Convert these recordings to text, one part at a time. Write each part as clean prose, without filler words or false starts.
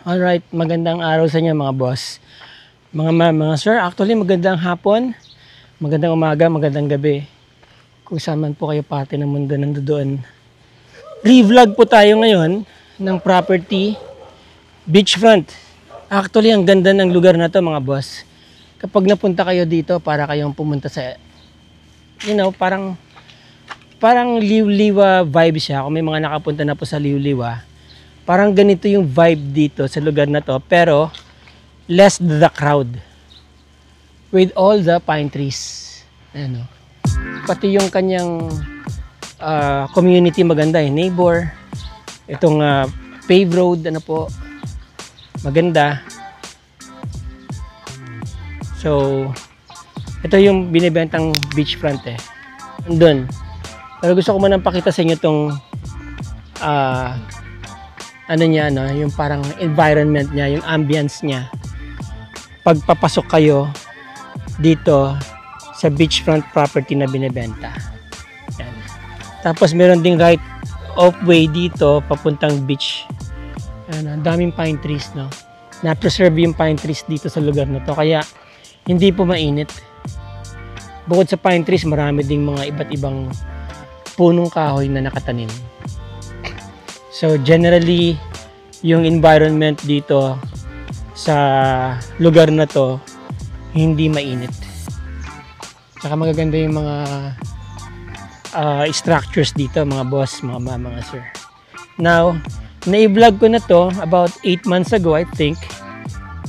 Alright, magandang araw sa inyo mga boss. Mga sir, actually magandang hapon, magandang umaga, magandang gabi. Kung saan man po kayo pati ng mundo nandoon. Re-vlog po tayo ngayon ng property beachfront. Actually, ang ganda ng lugar na to mga boss. Kapag napunta kayo dito, para kayong pumunta sa, parang liw-liwa vibe siya. Kung may mga nakapunta na po sa liw-liwa, parang ganito yung vibe dito sa lugar na to, pero less the crowd. With all the pine trees. Ano, pati yung kanyang community maganda, neighbor. Itong paved road, ano po, maganda. So, ito yung binibentang beachfront Andun. Pero gusto ko manang pakita sa inyo itong yung parang environment niya, yung ambience niya. Pagpapasok kayo dito sa beachfront property na binibenta. Yan. Tapos meron ding right of way dito papuntang beach. Ang daming pine trees, no. Na-preserve yung pine trees dito sa lugar na to, kaya hindi po mainit. Bukod sa pine trees, marami ding mga iba't ibang punong kahoy na nakatanim. So generally, yung environment dito sa lugar na to hindi mainit. Saka magaganda yung mga structures dito mga boss, mga sir. Now, na-vlog ko na to about 8 months ago I think,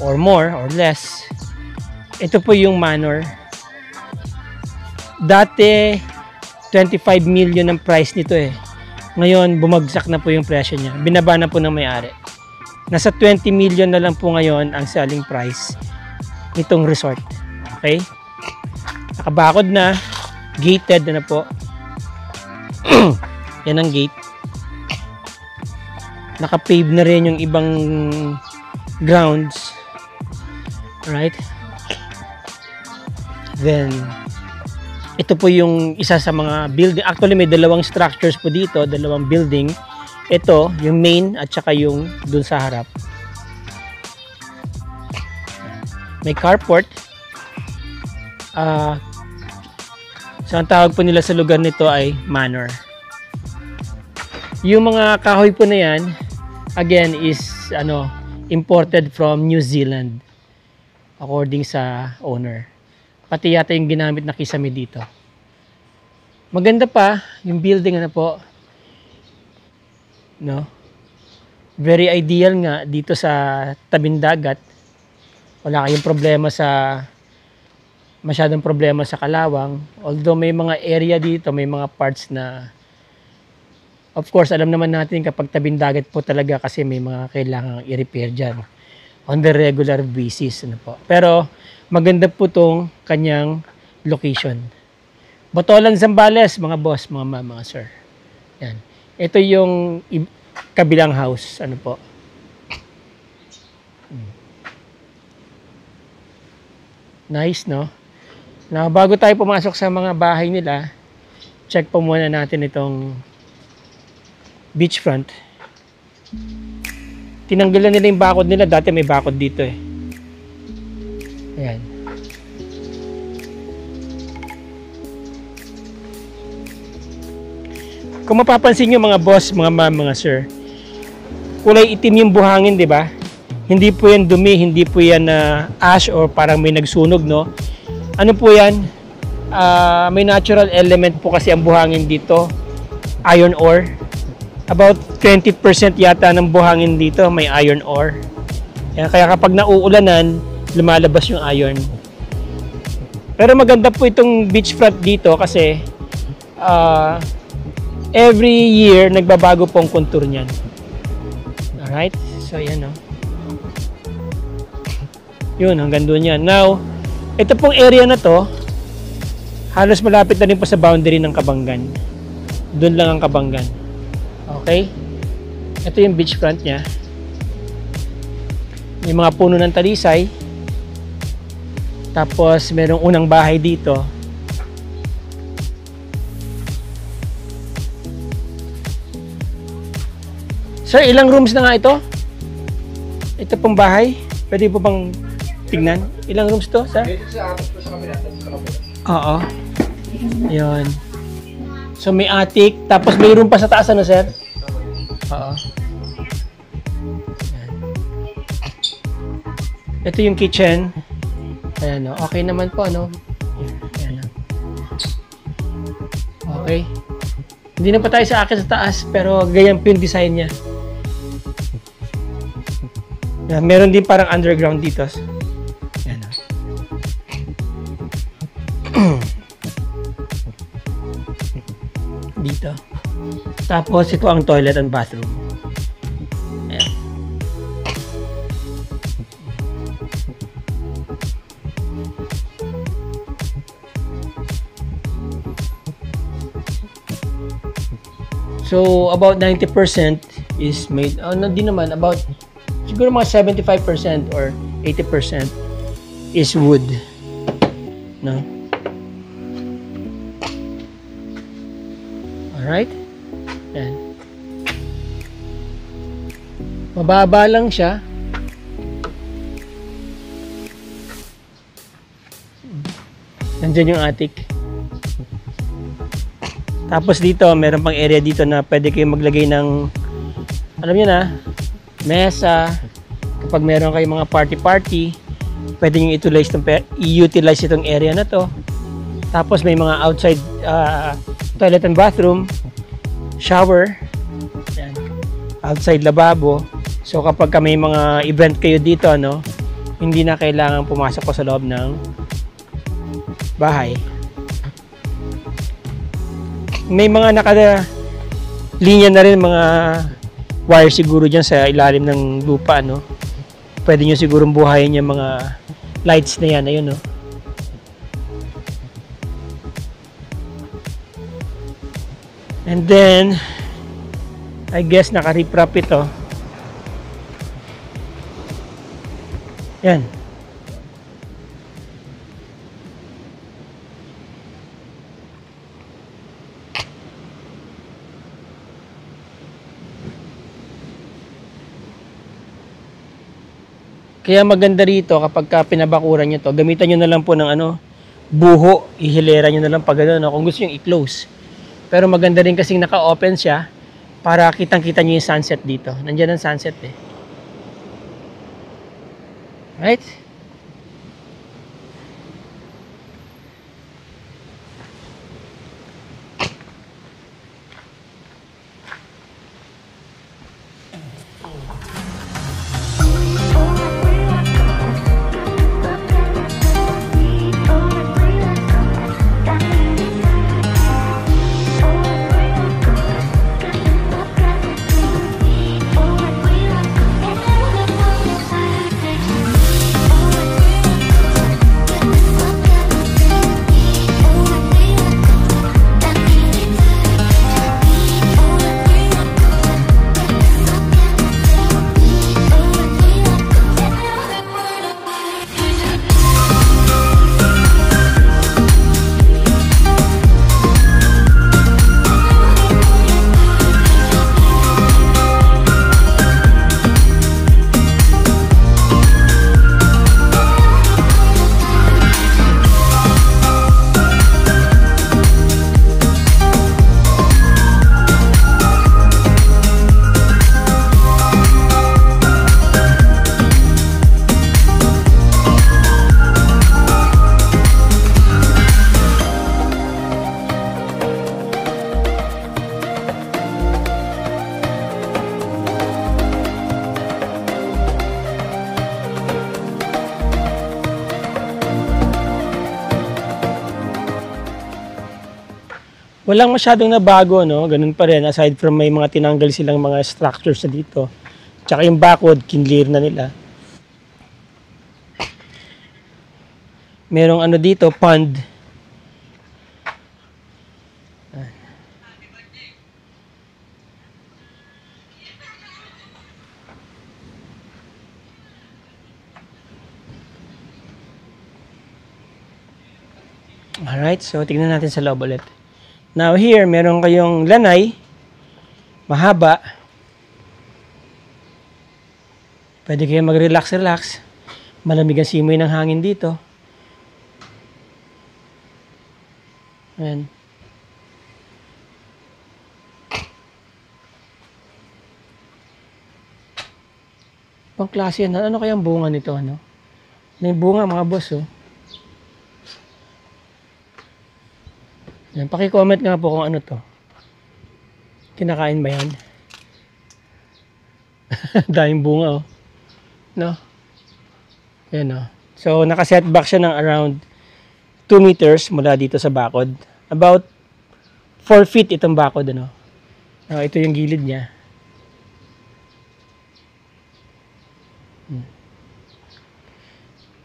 or more or less. Ito po yung manor. Dati 25 million ang price nito Ngayon, bumagsak na po yung presyo niya. Binaba na po ng may-ari. Nasa 20 million na lang po ngayon ang selling price nitong resort. Okay? Nakabakod na. Gated na po. Yan ang gate. Naka-pave na rin yung ibang grounds. Alright? Then, ito po yung isa sa mga building. Actually, may dalawang structures po dito, dalawang building. Ito, yung main at saka yung dun sa harap. May carport. So, ang tawag po nila sa lugar nito ay manor. Yung mga kahoy po na yan, again, is imported from New Zealand. According sa owner. Pati yata yung ginamit na kisame dito. Maganda pa yung building po. No? Very ideal nga dito sa tabing dagat. Wala kayong masyadong problema sa kalawang. Although may mga area dito, may mga parts na of course alam naman natin kapag tabing dagat po talaga kasi may mga kailangang i-repair dyan on the regular basis. Po. Pero maganda po tong kanyang location. Botolan, Zambales, mga boss, mga sir. Yan. Ito yung kabilang house. Po. Nice, no? Now, bago tayo pumasok sa mga bahay nila, check po muna natin itong beachfront. Tinanggalan nila yung bakod nila. Dati may bakod dito Ayan. Kung mapapansin nyo mga boss, mga sir, kulay itim yung buhangin, di ba? Hindi po yan dumi, hindi po yan ash or parang may nagsunog, no? Ano po yan? May natural element po kasi ang buhangin dito, iron ore. About 20% yata ng buhangin dito may iron ore. Kaya kapag nauulanan, lumalabas yung iron. Pero maganda po itong beachfront dito kasi every year nagbabago pong contour niyan. Alright? So yan Yun, hanggang doon yan. Now, ito pong area na to, halos malapit na rin po sa boundary ng Kabanggan. Doon lang ang Kabanggan. Okay? Ito yung beachfront niya. May mga puno ng talisay. Tapos, merong unang bahay dito. Sir, ilang rooms na nga ito? Ito pong bahay, pwede po bang tignan? Ilang rooms to, sir? Oo. Yun. So may attic, tapos may room pa sa taas, ano, sir? Oo. Yan. Ito yung kitchen. Ayan, no? Okay naman po, no? Ayan, no? Okay. Hindi na pa tayo sa akin sa taas, pero ganyan po yung design niya. Yan, meron din parang underground dito. Yan, no? Dito. Tapos ito ang toilet and bathroom. Ayan. So about 90% is made, hindi naman, about siguro mga 75% or 80% is wood. No? Alright? Yan. Mababa lang siya. Nandyan yung attic. Tapos dito, meron pang area dito na pwede kayong maglagay ng, alam niyo na, mesa. Kapag meron kayong mga party-party, pwede nyo i-utilize itong area na to. Tapos may mga outside toilet and bathroom, shower, yan, outside lababo. So kapag may mga event kayo dito, no, hindi na kailangan pumasok ko sa loob ng bahay. May mga naka-linya na rin, mga wire siguro dyan sa ilalim ng lupa, no. Pwede nyo siguro buhayin yung mga lights na yan, ayun, no. And then, I guess naka-riprap ito. Yan. Kaya maganda rito kapag pinabakuran nyo to, gamitan nyo na lang po ng buho, ihilera nyo na lang pag kung gusto nyo i-close. Pero maganda rin kasing naka-open siya para kitang-kita nyo yung sunset dito. Nandiyan ang sunset eh. Right? Walang masyadong nabago, no? Ganun pa rin, aside from may mga tinanggal silang mga structures na dito. Tsaka yung backwood, kinlear na nila. Merong dito, pond. Alright, so tignan natin sa loob ulit. Now here, meron kayong lanay, mahaba. Pwede kayo mag-relax-relax. Malamig ang simoy ng hangin dito. Ayan. Pang klase yan. Ano kayang bunga nito? Ano? May bunga mga boss. Oh. Ayan. Paki-comment nga po kung ano to. Kinakain ba yan? Daming bunga. Oh. No? Ayan o. So, nakasetback siya ng around 2 meters mula dito sa bakod. About 4 feet itong bakod. Ano? Ito yung gilid niya.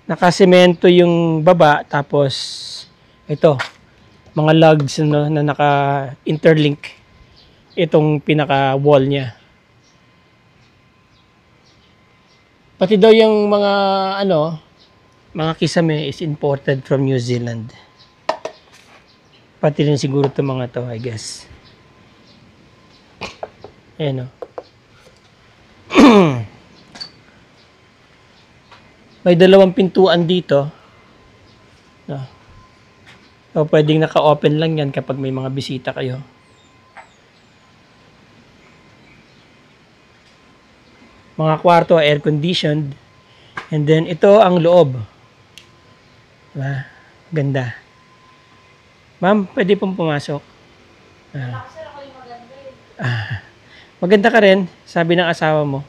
Nakasemento yung baba. Tapos, ito. Mga lugs no, na naka-interlink. Itong pinaka-wall niya. Pati daw yung mga kisame is imported from New Zealand. Pati rin siguro itong mga to, I guess. Ayan o. May 2 pintuan dito. So, pwedeng naka-open lang yan kapag may mga bisita kayo. Mga kwarto, air-conditioned. And then, ito ang loob. Diba? Ganda. Ma'am, pwede pong pumasok. Maganda ka rin, sabi ng asawa mo.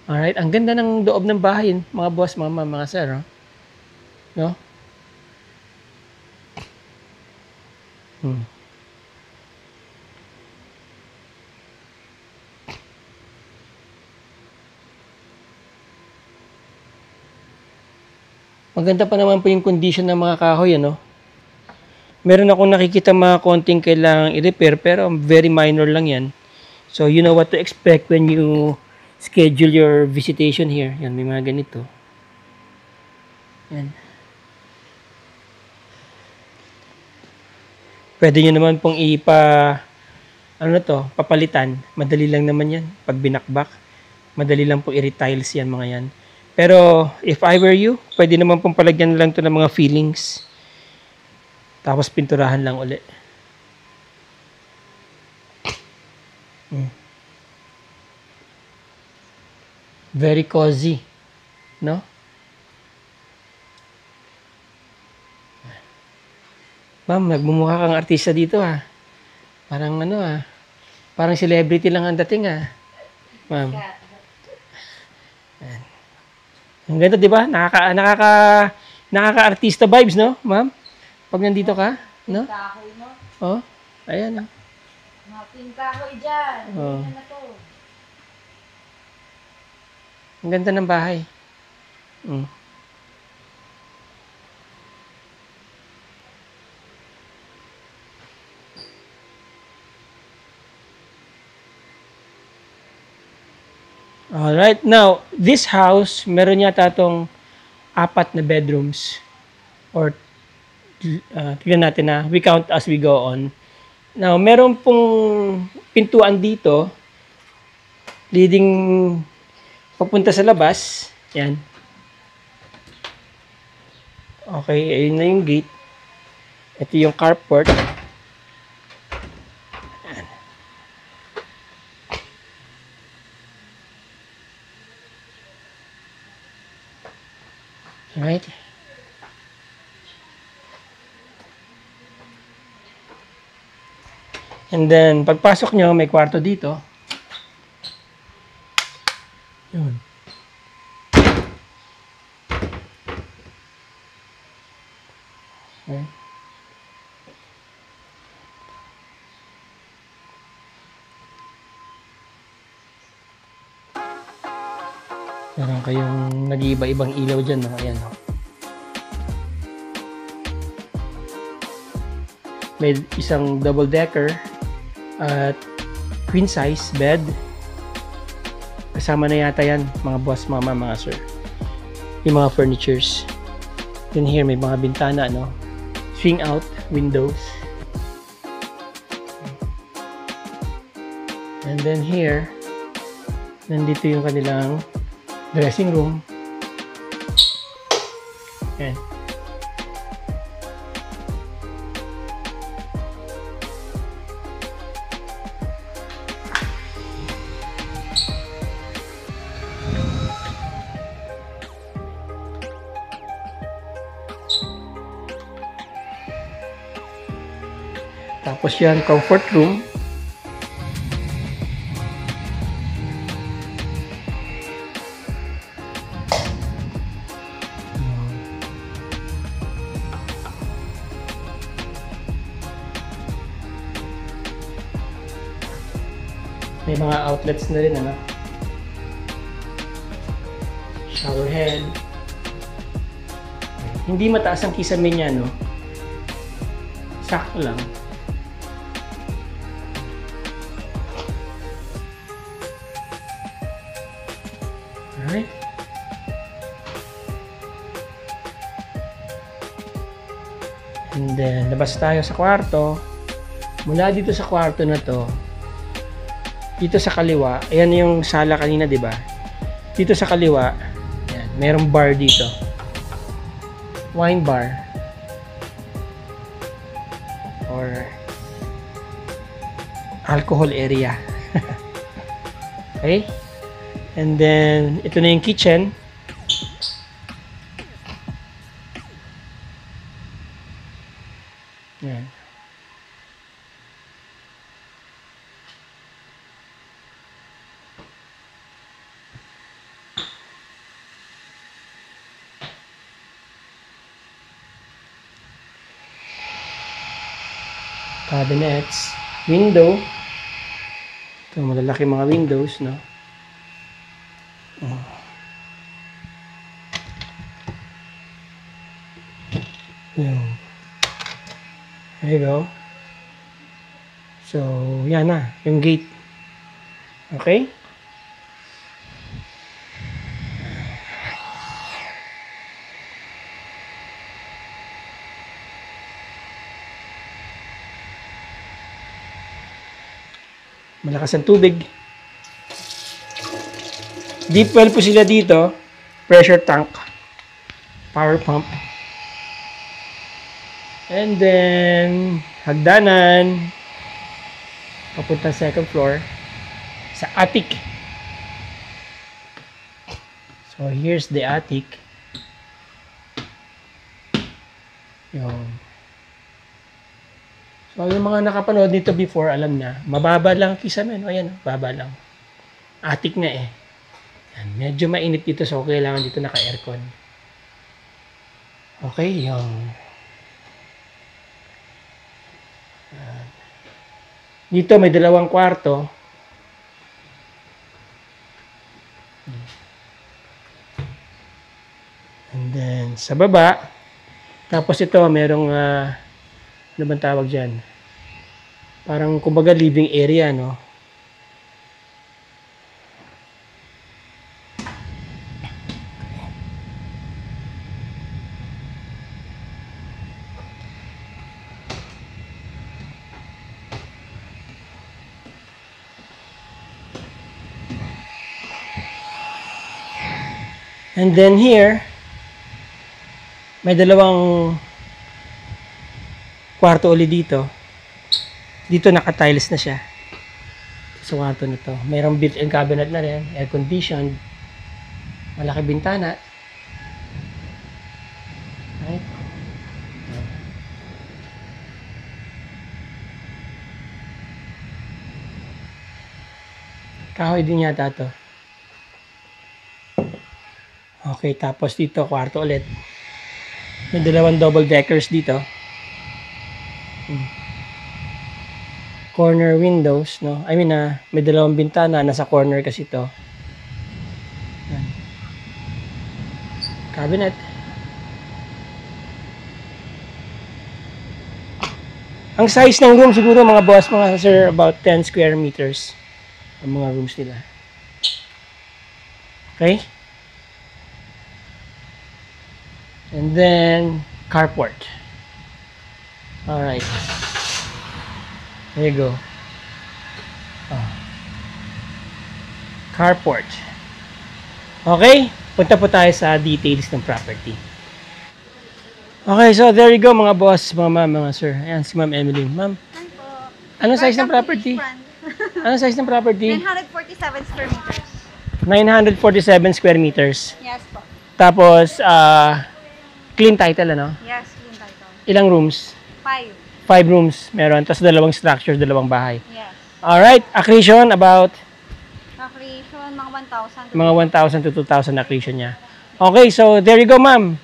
Alright, ang ganda ng loob ng bahay, mga boss, mga sir. Oh. No? Maganda pa naman po yung condition ng mga kahoy, ano? Meron akong nakikita mga konting kailangang i-repair, pero very minor lang yan. So, you know what to expect when you schedule your visitation here. Yan, may mga ganito. Yan. Pwede nyo naman pong papalitan. Madali lang naman yan. Pag binakbak, madali lang pong i-retiles yan, mga yan. Pero, if I were you, pwede naman pong palagyan lang to ng mga fillings. Tapos, pinturahan lang uli. Very cozy. No? Ma'am, nagmumukha kang artista dito, ha? Parang parang celebrity lang ang dating, ha? Ma'am. Ang ganda, di ba? Nakaka-artista vibes, no, ma'am? Pag nandito ka, no? Kahoy, no? Oh, ayan, no? Mga kahoy dyan. Oh. Hindi na to. Ang ganda ng bahay. Alright, now, this house, meron yata itong 4 na bedrooms. Or, tignan natin na, we count as we go on. Now, meron pong pintuan dito, leading papunta sa labas. Yan. Okay, ayun na yung gate. Ito yung carport. Right? And then, pagpasok nyo, may kwarto dito. Yun. Okay. Meron kayong nag-iiba-ibang ilaw dyan, no? Ayan, no? May isang double-decker at queen size bed. Kasama na yata yan, mga boss, mama, mga sir. Yung mga furnitures. Then here, may mga bintana, no? Swing out windows. And then here, Nandito yung kanilang dressing room. Ayan. Tapos yan, comfort room. May mga outlets na rin, ano? Shower head. Hindi mataas ang kisame niya, no? Sakto lang. Alright. And then, labas tayo sa kwarto. Mula dito sa kwarto na to, dito sa kaliwa, ayan yung sala kanina, di ba? Dito sa kaliwa, ayan, merong bar dito. Wine bar. Or alcohol area. Okay? And then, ito na yung kitchen. Ayan. Cabinets, window. Ito, malalaki mga windows, no? Oh. Yan. There you go. So, yan na, yung gate. Okay? Malakas ang tubig. Deep well po sila dito. Pressure tank. Power pump. And then, hagdanan. Papunta sa second floor. Sa attic. So, here's the attic. Yun. So, yung mga nakapanood nito before, alam na, mababa lang kisame, no? Ayan, baba lang. Attic na eh. Yan, medyo mainit dito, so kailangan dito naka-aircon. Okay, yung... Dito may dalawang kwarto. And then, sa baba, tapos ito, merong... ano bang tawag dyan? Parang, kumbaga, living area, no? And then here, may dalawang kwarto ulit dito. Dito naka-tiles na siya. Sa kwarto na to. Mayroong built-in cabinet na rin. Air-conditioned. Malaki bintana. Right? Kahoy din yata to. Okay, tapos dito, kwarto ulit. May dalawang double deckers dito. Corner windows, no? I mean, may dalawang bintana, nasa corner kasi ito. Yan. Cabinet. Ang size ng room siguro mga boss, mga sir, about 10 square meters. Ang mga rooms nila. Okay? And then, carport. Alright. There you go. Oh. Carport. Okay, punta po tayo sa details ng property. Okay, so there you go mga boss, mga ma'am, mga sir. Ayan si Ma'am Emily. Ma'am, anong size ng property? Anong size ng property? 947 square meters. 947 square meters. Yes po. Tapos, clean title, ano? Yes, clean title. Ilang rooms? 5. 5 rooms meron. Tapos dalawang structures, dalawang bahay. Yes. Alright, accretion about Accretion, mga 1,000. mga 1,000 to 2,000 accretion niya. Okay, so there you go, ma'am.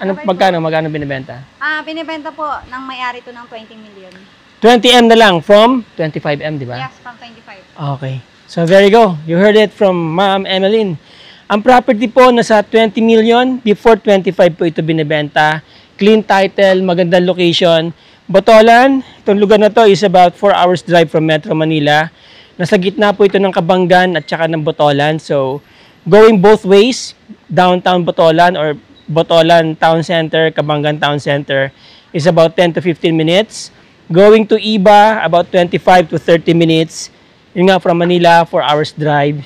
Ano, magkano binibenta? Binibenta po ng may-ari to ng 20 million. 20M na lang from 25M, di ba? Yes, from 25. Okay. So there you go. You heard it from Ma'am Emeline. Ang property po nasa 20 million, before 25 po ito binibenta. Clean title, magandang location. Botolan, itong lugar na to is about 4 hours drive from Metro Manila. Nasa gitna po ito ng Kabanggan at saka ng Botolan. So, going both ways, downtown Botolan or Botolan Town Center, Kabanggan Town Center is about 10 to 15 minutes. Going to Iba, about 25 to 30 minutes. Yun nga, from Manila, 4 hours drive.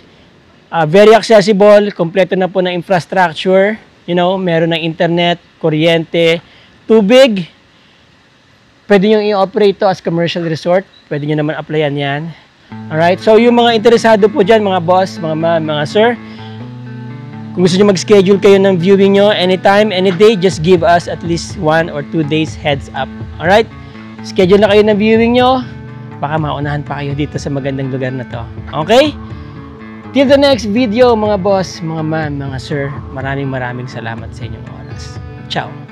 Very accessible, kompleto na po ng infrastructure. You know, meron ng internet, kuryente, tubig. Pwede nyo i-operate to as commercial resort. Pwede nyo naman applyan yan. Alright, so yung mga interesado po dyan, mga boss, mga ma'am, mga sir, kung gusto nyo mag-schedule kayo ng viewing nyo anytime, any day, just give us at least 1 or 2 days heads up. Alright? Schedule na kayo ng viewing nyo. Baka maunahan pa kayo dito sa magandang lugar na to. Okay? Till the next video, mga boss, mga ma'am, mga sir, maraming salamat sa inyong oras. Ciao!